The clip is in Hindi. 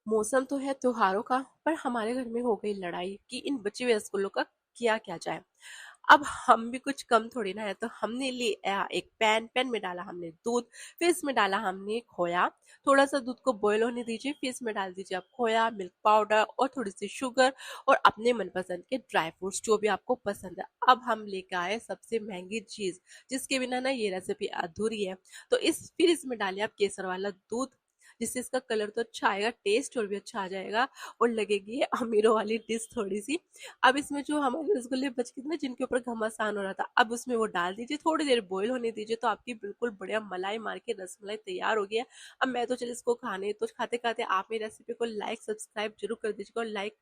मौसम तो है त्योहारों का, पर हमारे घर में हो गई लड़ाई कि इन बचे हुए रसगुल्लों का किया क्या जाए। अब हम भी कुछ कम थोड़ी ना है, तो हमने लिया एक पैन में डाला हमने दूध, फिर इसमें डाला हमने खोया। थोड़ा सा दूध को बॉईल होने दीजिए, फिर इसमें डाल दीजिए आप खोया, मिल्क पाउडर और थोड़ी सी शुगर और अपने मनपसंद के ड्राई फ्रूट्स जो भी आपको पसंद है। अब हम लेके आए सबसे महंगी चीज, जिसके बिना ना ये रेसिपी अधूरी है। तो फिर इसमें डालिए आप केसर वाला दूध, जिससे इसका कलर तो अच्छा आएगा, टेस्ट और भी अच्छा आ जाएगा और लगेगी ये अमीरों वाली डिश थोड़ी सी। अब इसमें जो हमारे रसगुल्ले बच गए थे ना, जिनके ऊपर घमासान हो रहा था, अब उसमें वो डाल दीजिए, थोड़ी देर बॉईल होने दीजिए, तो आपकी बिल्कुल बढ़िया मलाई मार के रसमलाई तैयार हो गया। अब मैं तो चल इसको खाने तो खाते खाते आप मेरी रेसिपी को लाइक सब्सक्राइब जरूर कर दीजिएगा और लाइक